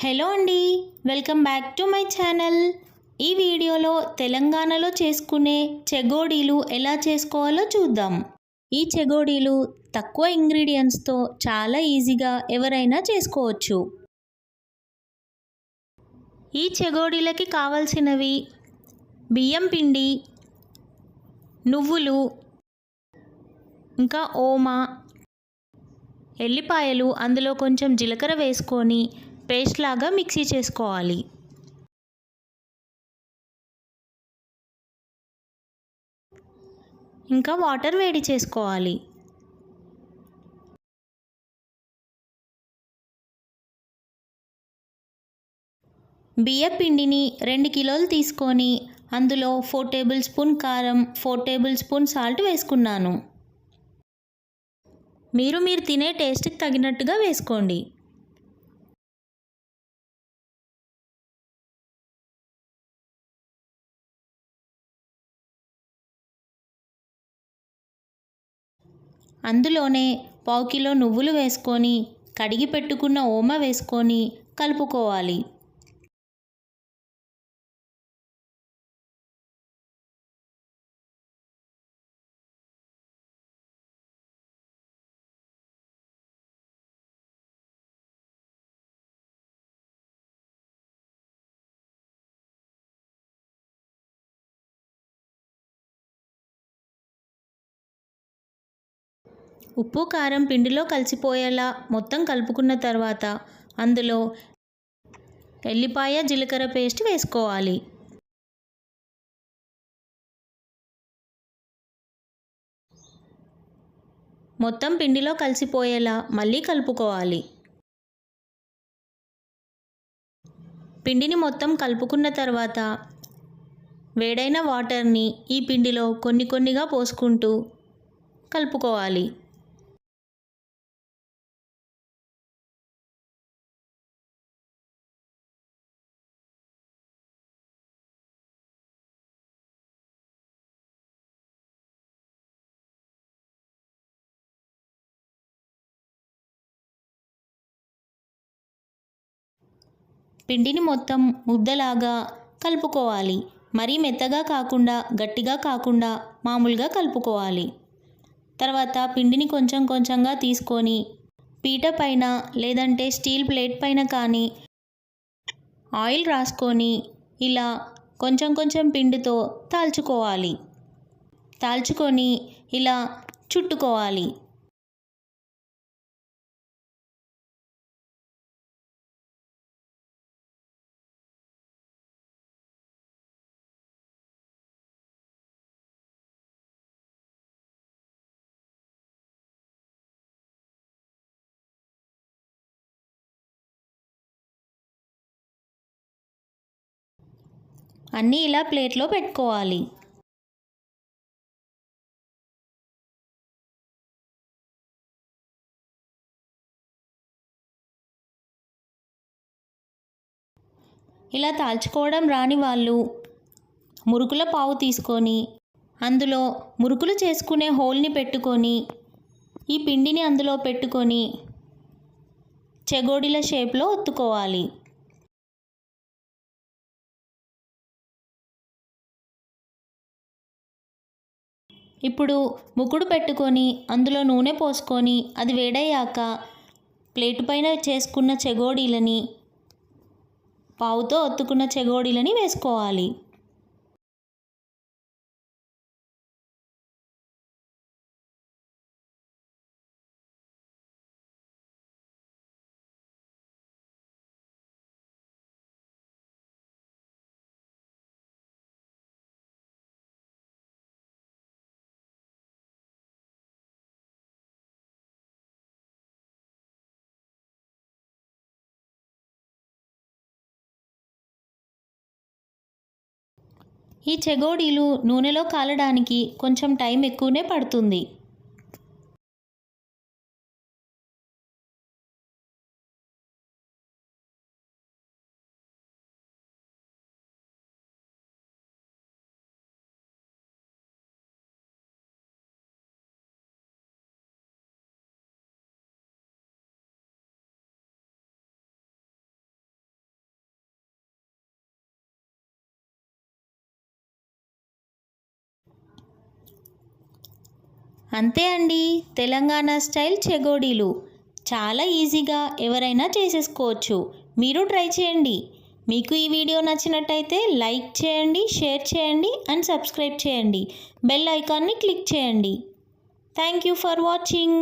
Hello అండి, welcome back to my channel. ఈ వీడియోలో తెలంగాణలో చేసుకునే చెగోడీలు ఎలా చేసుకోవాలో చూద్దాం. ఈ చెగోడీలు తక్కువ ఇంగ్రీడియంట్స్తో చాలా ఈజీగా ఎవరైనా చేసుకోవచ్చు. ఈ చెగోడీలకి కావాల్సినవి బియ్యం పిండి, నువ్వులు, ఇంకా ఓమా, ఎల్లిపాయలు, అందులో కొంచెం జీలకర్ర వేసుకొని పేస్ట్ లాగా మిక్సీ చేసుకోవాలి. ఇంకా వాటర్ వేడి చేసుకోవాలి. బియ్యం పిండిని 2 కిలోలు తీసుకొని అందులో 4 టేబుల్ స్పూన్ కారం, 4 టేబుల్ స్పూన్ సాల్ట్ వేసుకున్నాను. మీరు తినే టేస్ట్కి తగినట్టుగా వేసుకోండి. అందులోనే 1/2 కిలో నువ్వులు వేసుకొని కడిగి పెట్టుకున్న ఓమ వేసుకొని కలుపుకోవాలి. ఉప్పు కారం పిండిలో కలిసిపోయేలా మొత్తం కలుపుకున్న తర్వాత అందులో ఎల్లిపాయ జీలకర్ర పేస్ట్ వేసుకోవాలి. మొత్తం పిండిలో కలిసిపోయేలా మళ్ళీ కలుపుకోవాలి. పిండిని మొత్తం కలుపుకున్న తర్వాత వేడైన వాటర్ని ఈ పిండిలో కొన్ని కొన్నిగా పోసుకుంటూ కలుపుకోవాలి. పిండిని మొత్తం ముద్దలాగా కలుపుకోవాలి. మరీ మెత్తగా కాకుండా గట్టిగా కాకుండా మామూలుగా కలుపుకోవాలి. తర్వాత పిండిని కొంచెం కొంచెంగా తీసుకొని పీట పైన లేదంటే స్టీల్ ప్లేట్ పైన కానీ ఆయిల్ రాసుకొని ఇలా కొంచెం కొంచెం పిండితో తాల్చుకోవాలి. తాల్చుకొని ఇలా చుట్టుకోవాలి. అన్నీ ఇలా ప్లేట్లో పెట్టుకోవాలి. ఇలా తాల్చుకోవడం రాని వాళ్ళు మురుకుల పావు తీసుకొని అందులో మురుకులు చేసుకునే హోల్ని పెట్టుకొని ఈ పిండిని అందులో పెట్టుకొని చెగోడీల షేప్లో ఒత్తుకోవాలి. ఇప్పుడు ముకుడు పెట్టుకొని అందులో నూనె పోసుకొని అది వేడయ్యాక ప్లేటు పైన చేసుకున్న చెగోడీలని పావుతో ఒత్తుకున్న చెగోడీలని వేసుకోవాలి. ఈ చెగోడీలు నూనెలో కాలడానికి కొంచెం టైం ఎక్కువనే పడుతుంది. అంతే అండి, తెలంగాణ స్టైల్ చెగోడీలు చాలా ఈజీగా ఎవరైనా చేసేసుకోవచ్చు. మీరు ట్రై చేయండి. మీకు ఈ వీడియో నచ్చినట్టయితే లైక్ చేయండి, షేర్ చేయండి అండ్ సబ్స్క్రైబ్ చేయండి. బెల్ ఐకాన్ని క్లిక్ చేయండి. Thank you for watching.